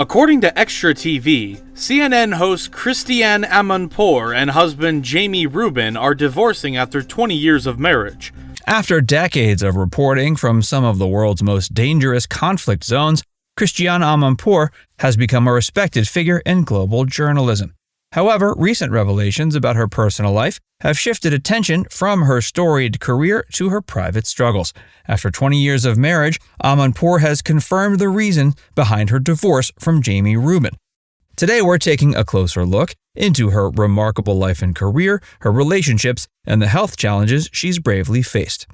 According to Extra TV, CNN host Christiane Amanpour and husband Jamie Rubin are divorcing after 20 years of marriage. After decades of reporting from some of the world's most dangerous conflict zones, Christiane Amanpour has become a respected figure in global journalism. However, recent revelations about her personal life have shifted attention from her storied career to her private struggles. After 20 years of marriage, Amanpour has confirmed the reason behind her divorce from Jamie Rubin. Today, we're taking a closer look into her remarkable life and career, her relationships, and the health challenges she's bravely faced.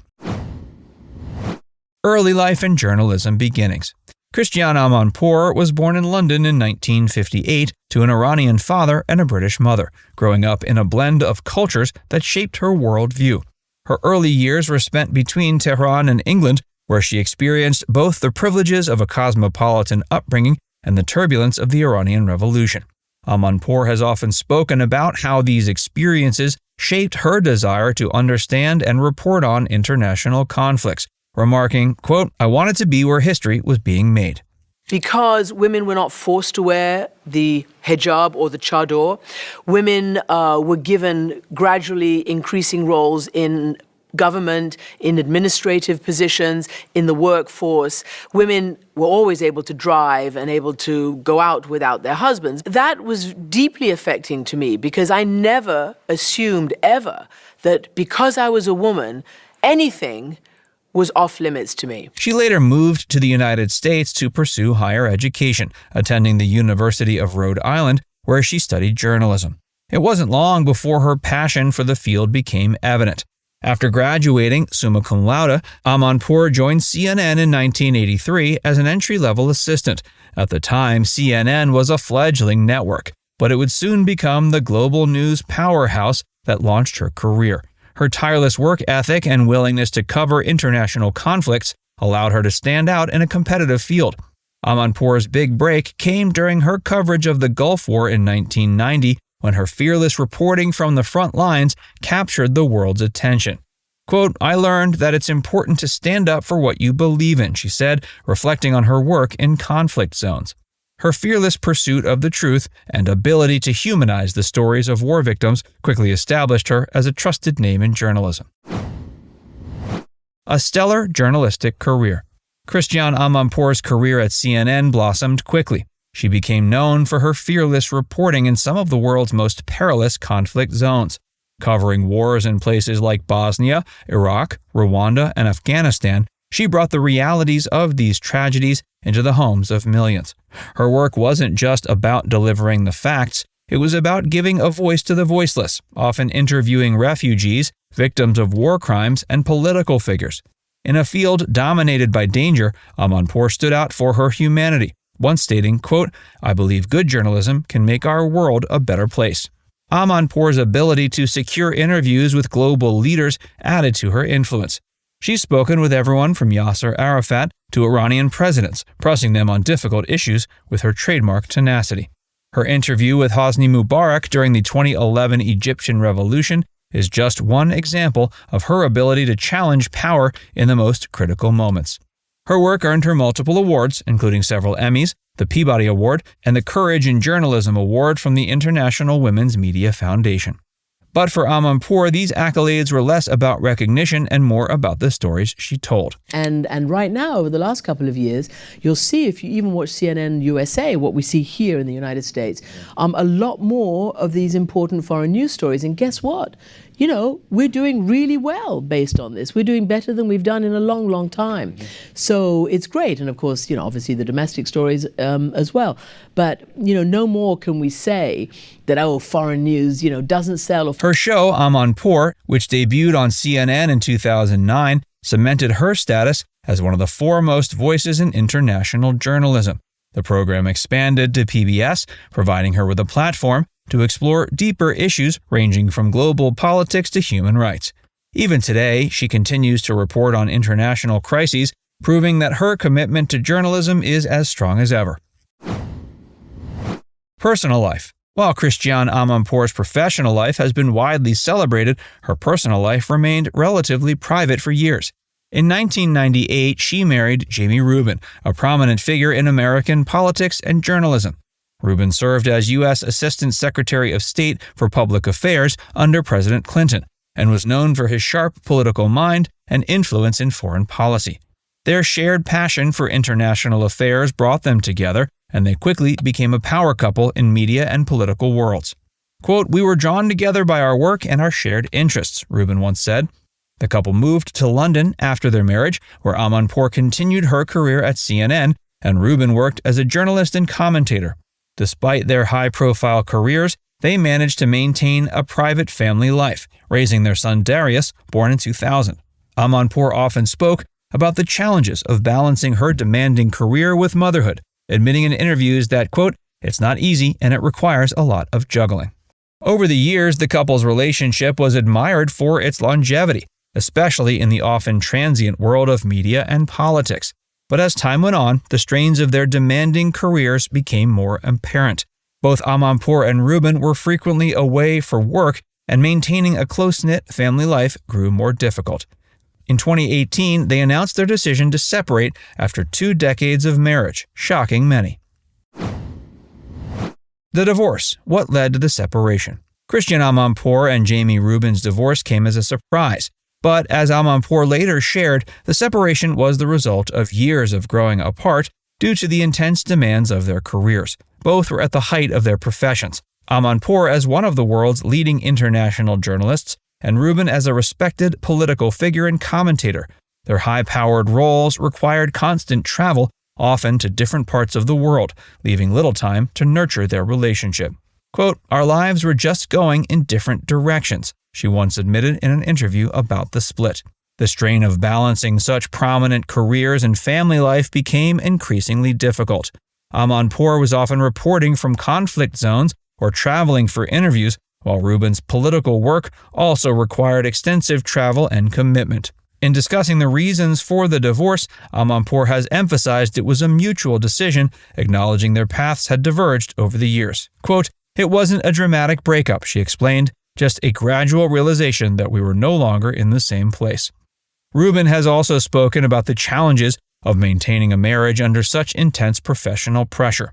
Early life and journalism beginnings. Christiane Amanpour was born in London in 1958 to an Iranian father and a British mother, growing up in a blend of cultures that shaped her worldview. Her early years were spent between Tehran and England, where she experienced both the privileges of a cosmopolitan upbringing and the turbulence of the Iranian Revolution. Amanpour has often spoken about how these experiences shaped her desire to understand and report on international conflicts, remarking, quote, "I wanted to be where history was being made." Because women were not forced to wear the hijab or the chador, women were given gradually increasing roles in government, in administrative positions, in the workforce. Women were always able to drive and able to go out without their husbands. That was deeply affecting to me because I never assumed ever that because I was a woman, anything was off limits to me. She later moved to the United States to pursue higher education, attending the University of Rhode Island, where she studied journalism. It wasn't long before her passion for the field became evident. After graduating summa cum laude, Amanpour joined CNN in 1983 as an entry-level assistant. At the time, CNN was a fledgling network, but it would soon become the global news powerhouse that launched her career. Her tireless work ethic and willingness to cover international conflicts allowed her to stand out in a competitive field. Amanpour's big break came during her coverage of the Gulf War in 1990, when her fearless reporting from the front lines captured the world's attention. Quote, "I learned that it's important to stand up for what you believe in," she said, reflecting on her work in conflict zones. Her fearless pursuit of the truth and ability to humanize the stories of war victims quickly established her as a trusted name in journalism. A stellar journalistic career. Christiane Amanpour's career at CNN blossomed quickly. She became known for her fearless reporting in some of the world's most perilous conflict zones. Covering wars in places like Bosnia, Iraq, Rwanda, and Afghanistan, she brought the realities of these tragedies into the homes of millions. Her work wasn't just about delivering the facts, it was about giving a voice to the voiceless, often interviewing refugees, victims of war crimes, and political figures. In a field dominated by danger, Amanpour stood out for her humanity, once stating, quote, "I believe good journalism can make our world a better place." Amanpour's ability to secure interviews with global leaders added to her influence. She's spoken with everyone from Yasser Arafat to Iranian presidents, pressing them on difficult issues with her trademark tenacity. Her interview with Hosni Mubarak during the 2011 Egyptian Revolution is just one example of her ability to challenge power in the most critical moments. Her work earned her multiple awards, including several Emmys, the Peabody Award, and the Courage in Journalism Award from the International Women's Media Foundation. But for Amanpour, these accolades were less about recognition and more about the stories she told. And right now, over the last couple of years, you'll see, if you even watch CNN USA, what we see here in the United States, a lot more of these important foreign news stories. And guess what? You know, we're doing really well based on this. We're doing better than we've done in a long, long time. So it's great. And of course, you know, obviously the domestic stories as well. But, you know, no more can we say that, oh, foreign news, you know, doesn't sell. Her show, Amanpour, which debuted on CNN in 2009, cemented her status as one of the foremost voices in international journalism. The program expanded to PBS, providing her with a platform to explore deeper issues ranging from global politics to human rights. Even today, she continues to report on international crises, proving that her commitment to journalism is as strong as ever. Personal life. While Christiane Amanpour's professional life has been widely celebrated, her personal life remained relatively private for years. In 1998, she married Jamie Rubin, a prominent figure in American politics and journalism. Rubin served as U.S. Assistant Secretary of State for Public Affairs under President Clinton and was known for his sharp political mind and influence in foreign policy. Their shared passion for international affairs brought them together, and they quickly became a power couple in media and political worlds. Quote, "We were drawn together by our work and our shared interests," Rubin once said. The couple moved to London after their marriage, where Amanpour continued her career at CNN, and Rubin worked as a journalist and commentator. Despite their high-profile careers, they managed to maintain a private family life, raising their son Darius, born in 2000. Amanpour often spoke about the challenges of balancing her demanding career with motherhood, admitting in interviews that, quote, "It's not easy and it requires a lot of juggling." Over the years, the couple's relationship was admired for its longevity, especially in the often transient world of media and politics. But as time went on, the strains of their demanding careers became more apparent. Both Amanpour and Rubin were frequently away for work, and maintaining a close-knit family life grew more difficult. In 2018, they announced their decision to separate after 2 decades of marriage, shocking many. The divorce. What led to the separation? Christiane Amanpour and Jamie Rubin's divorce came as a surprise. But as Amanpour later shared, the separation was the result of years of growing apart due to the intense demands of their careers. Both were at the height of their professions, Amanpour as one of the world's leading international journalists, and Rubin as a respected political figure and commentator. Their high-powered roles required constant travel, often to different parts of the world, leaving little time to nurture their relationship. Quote, "Our lives were just going in different directions," she once admitted in an interview about the split. The strain of balancing such prominent careers and family life became increasingly difficult. Amanpour was often reporting from conflict zones or traveling for interviews, while Rubin's political work also required extensive travel and commitment. In discussing the reasons for the divorce, Amanpour has emphasized it was a mutual decision, acknowledging their paths had diverged over the years. Quote, "It wasn't a dramatic breakup," she explained, "just a gradual realization that we were no longer in the same place." Rubin has also spoken about the challenges of maintaining a marriage under such intense professional pressure.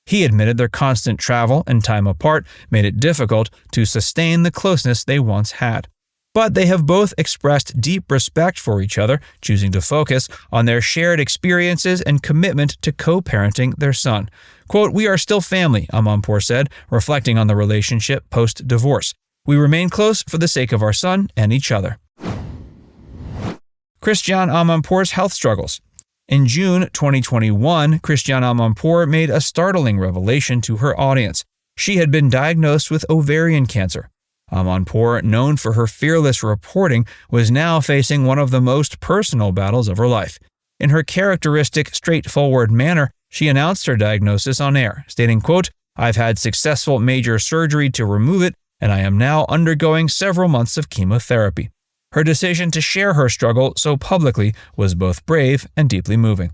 He admitted their constant travel and time apart made it difficult to sustain the closeness they once had. But they have both expressed deep respect for each other, choosing to focus on their shared experiences and commitment to co-parenting their son. Quote, "We are still family," Amanpour said, reflecting on the relationship post-divorce. "We remain close for the sake of our son and each other." Christiane Amanpour's health struggles. In June 2021, Christiane Amanpour made a startling revelation to her audience. She had been diagnosed with ovarian cancer. Amanpour, known for her fearless reporting, was now facing one of the most personal battles of her life. In her characteristic, straightforward manner, she announced her diagnosis on air, stating, quote, "I've had successful major surgery to remove it, and I am now undergoing several months of chemotherapy." Her decision to share her struggle so publicly was both brave and deeply moving.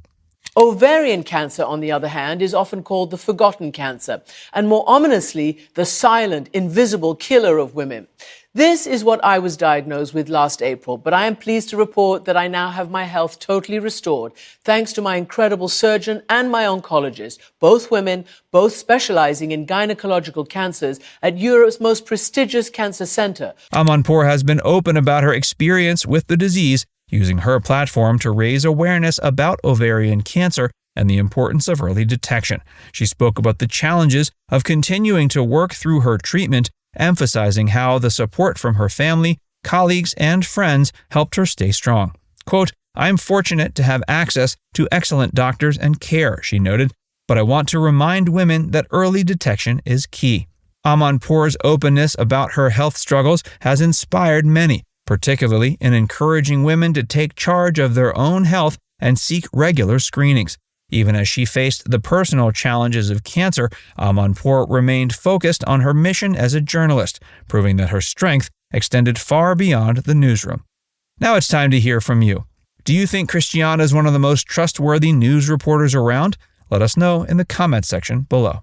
Ovarian cancer, on the other hand, is often called the forgotten cancer, and more ominously, the silent, invisible killer of women. This is what I was diagnosed with last April, but I am pleased to report that I now have my health totally restored, thanks to my incredible surgeon and my oncologist, both women, both specializing in gynecological cancers at Europe's most prestigious cancer center. Amanpour has been open about her experience with the disease, using her platform to raise awareness about ovarian cancer and the importance of early detection. She spoke about the challenges of continuing to work through her treatment, emphasizing how the support from her family, colleagues, and friends helped her stay strong. Quote, "I'm fortunate to have access to excellent doctors and care," she noted, "but I want to remind women that early detection is key." Amanpour's openness about her health struggles has inspired many, particularly in encouraging women to take charge of their own health and seek regular screenings. Even as she faced the personal challenges of cancer, Amanpour remained focused on her mission as a journalist, proving that her strength extended far beyond the newsroom. Now it's time to hear from you. Do you think Christiane is one of the most trustworthy news reporters around? Let us know in the comment section below.